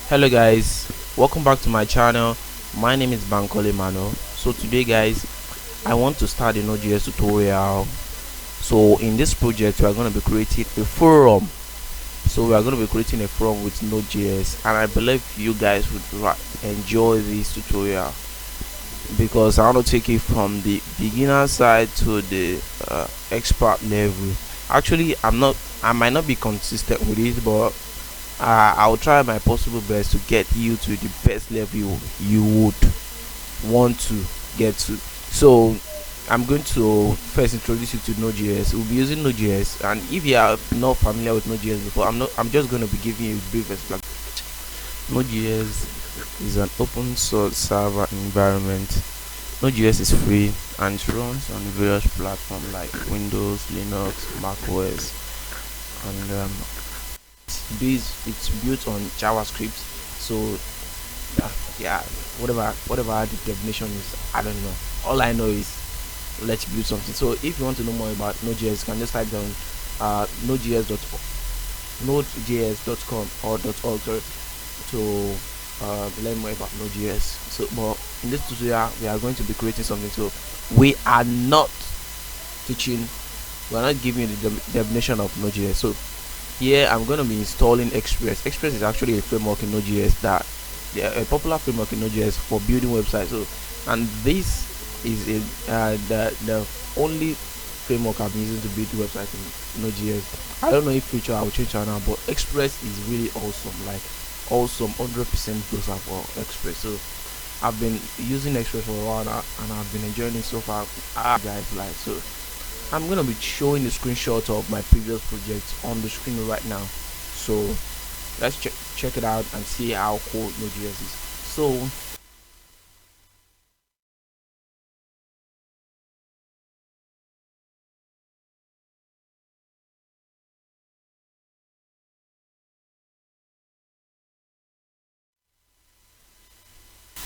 Hello guys, welcome back to my channel. My name is Bankole Mano. So today guys, I want to start a Node.js tutorial. So in this project we are going to be creating a forum. So we are going to be creating a forum with Node.js, and I believe you guys would enjoy this tutorial because I want to take it from the beginner side to the expert level. Actually, I might not be consistent with it, but I'll try my possible best to get you to the best level you would want to get to. So I'm going to first introduce you to Node.js. We'll be using Node.js, and if you are not familiar with Node.js before, I'm just going to be giving you a brief explanation. Node.js is an open source server environment. Node.js is free and it runs on various platforms like Windows, Linux, macOS, and it's built on JavaScript. So yeah, whatever the definition is, I don't know. All I know is let's build something. So if you want to know more about Node.js, you can just type down nodejs.com or .org to learn more about Node.js. So, but in this tutorial, we are going to be creating something. So we are not teaching, we are not giving you the definition of Node.js. So here I'm going to be installing Express. Express is actually a framework in Node.js that a popular framework in Node.js for building websites. So, and this is the only framework I've been using to build websites in Node.js. I don't know if future I will change it now, but Express is really awesome. Like awesome, 100% goes up for Express. So I've been using Express for a while now, and I've been enjoying it so far. Guys, like, so I'm gonna be showing the screenshot of my previous project on the screen right now. So let's check it out and see how cool Node.js is. So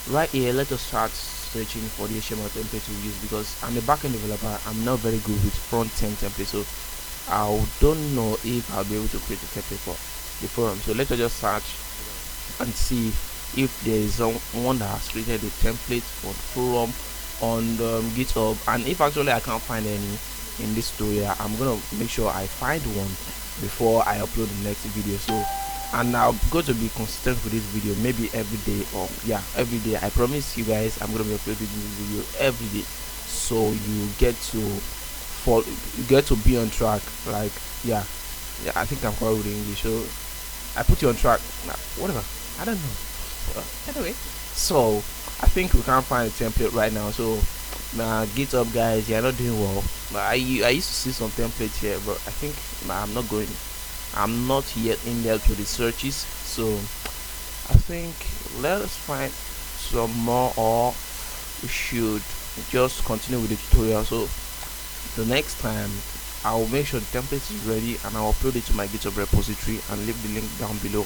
right here, let us start searching for the HTML template to use, because I'm a backend developer. I'm not very good with front-end templates, so I don't know if I'll be able to create a template for the forum. So let us just search and see if there is someone that has created a template for the forum on GitHub. And if actually I can't find any in this tutorial, I'm gonna make sure I find one before I upload the next video. So, and I'm going to be consistent with this video, maybe every day, or yeah, every day. I promise you guys I'm gonna be uploading this video every day, so you get to be on track. Like yeah, I think I'm quite with English, so I put you on track. Whatever, I don't know. Anyway, so I think we can't find a template right now. So GitHub guys, you're not doing well. I used to see some templates here, but I think I'm not yet in there to the searches. So I think let us find some more, or we should just continue with the tutorial. So the next time I will make sure the template is ready, and I'll upload it to my GitHub repository and leave the link down below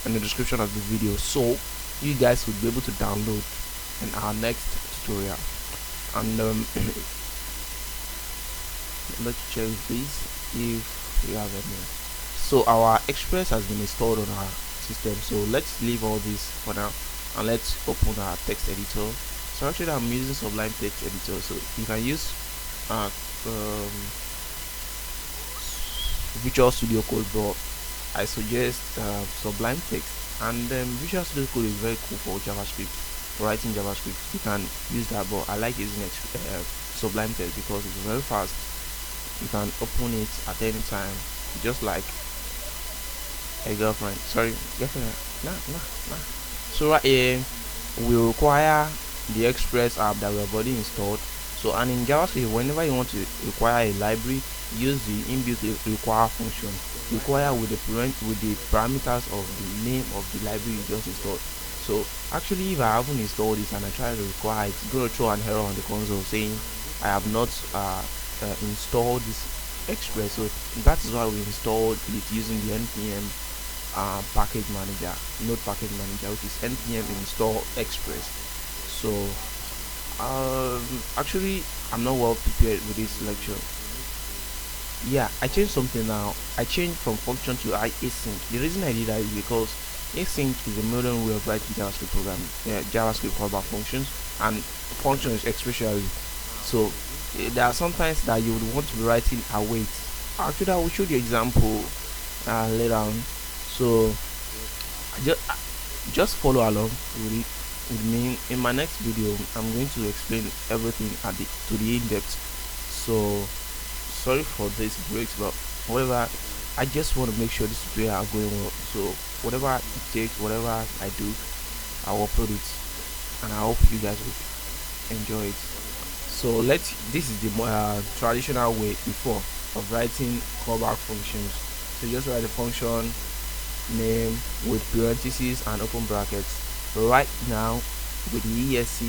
in the description of the video, so you guys will be able to download in our next tutorial. And let's check this if we have any. So our Express has been installed on our system, so let's leave all this for now and let's open our text editor. So actually I'm using Sublime Text Editor, so you can use Visual Studio Code, but I suggest Sublime Text. And Visual Studio Code is very cool for JavaScript, for writing JavaScript. You can use that, but I like using Sublime Text because it's very fast. You can open it at any time, just like a girlfriend. Sorry, girlfriend. Nah. So right here, we require the Express app that we have already installed. So, and in JavaScript, whenever you want to require a library, use the inbuilt require function. Require with the parameters of the name of the library you just installed. So actually, if I haven't installed this and I try to require it, it's going to throw an error on the console saying I have not installed this Express. So that is why we installed it using the npm package manager, node package manager, which is npm install Express. So actually I'm not well prepared with this lecture. Yeah, I changed something now. I changed from function to async. The reason I did that is because Async is a modern way of writing JavaScript program, JavaScript callback functions and functions especially. So there are sometimes that you would want to be writing await. Actually, I will show you example later on. So just follow along with it with me. In my next video, I'm going to explain everything to the in-depth. So sorry for this breaks, but however, I just want to make sure this tutorial are going well. So whatever it takes, whatever I do, I will upload it, and I hope you guys will enjoy it. So this is the traditional way before of writing callback functions. So just write a function name with parentheses and open brackets. Right now with the ES6,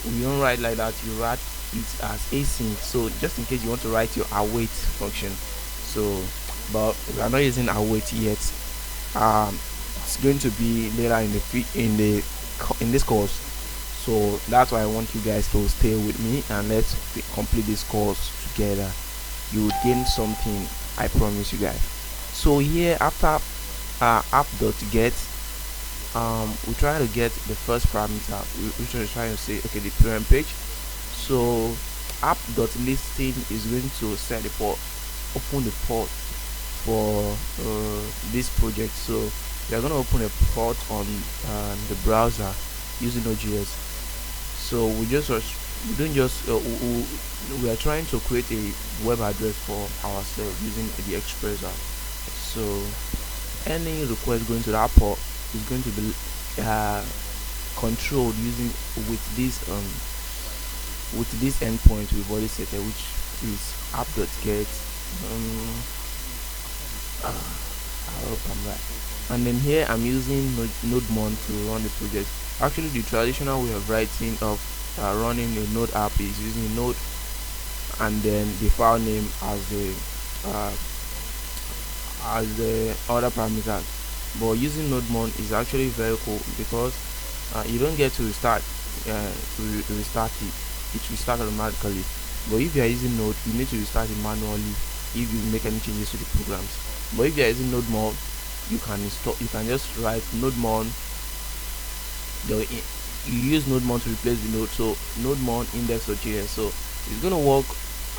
we don't write like that, you write it as async. So just in case you want to write your await function, so but we are not using await yet. It's going to be later in this course. So that's why I want you guys to stay with me and let's complete this course together. You will gain something, I promise you guys. So here after app.get, we try to get the first parameter, which is trying to say okay, the parent page. So app.listing is going to set the port, open the port for this project. So we are going to open a port on the browser using Node.js. So we are trying to create a web address for ourselves using the expressor. So any request going to that port is going to be controlled using with this endpoint we've already set there, which is app.get. I hope I'm right. And then here I'm using Nodemon to run the project. Actually, the traditional way of writing of running a Node app is using Node and then the file name as the other parameters. But using Nodemon is actually very cool because you don't get to restart restart it. It will start automatically. But if you are using Node, you need to restart it manually if you make any changes to the programs. But if you are using Nodemon, you can just write Nodemon. You use Nodemon to replace the node, so Nodemon index.js. So it's gonna work,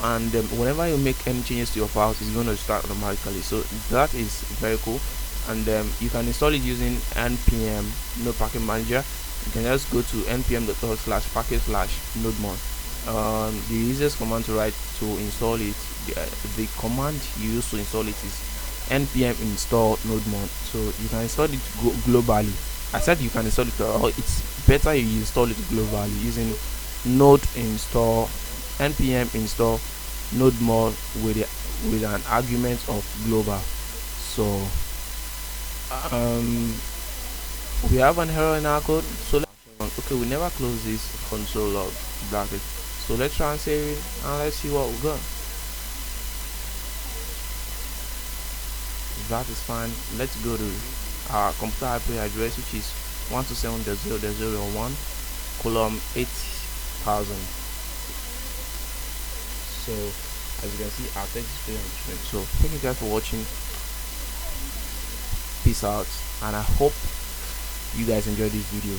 and whenever you make any changes to your files, it's gonna start automatically. So that is very cool. And you can install it using npm node package manager. You can just go to npm.org/package/nodemon. The easiest command to write to install it, the command you use to install it is npm install nodemon. So you can install it globally. I said you can install it, or it's better you install it globally using node install npm install nodemon with an argument of global. So we have an error in our code. So okay, we never close this console log bracket. So let's try and save it and let's see what we got. That is fine. Let's go to our computer IP address, which is 127.0.0.1 column 8000. So as you can see, our text is clear on the screen. So thank you guys for watching. Peace out, and I hope you guys enjoyed this video.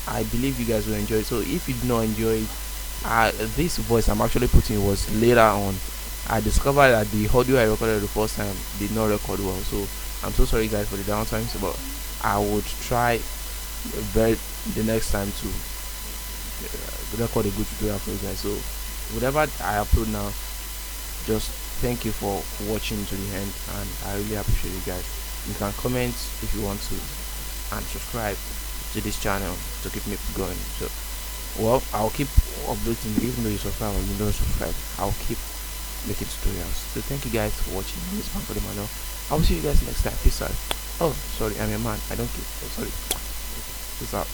I believe you guys will enjoy it. So if you did not enjoy it, this voice I'm actually putting was later on. I discovered that the audio I recorded the first time did not record well, so I'm so sorry guys for the downtimes, but I would try the next time to record a good tutorial for you guys. So whatever I upload now, just thank you for watching to the end, and I really appreciate you guys. You can comment if you want to, and subscribe to this channel to keep me going. So well, I'll keep updating you. Even though you subscribe or you don't subscribe, I'll keep making tutorials. So thank you guys for watching. This is man for the manual. I'll see you guys next time. Peace out. Oh sorry, I'm a man, I don't keep. Oh sorry. Peace out.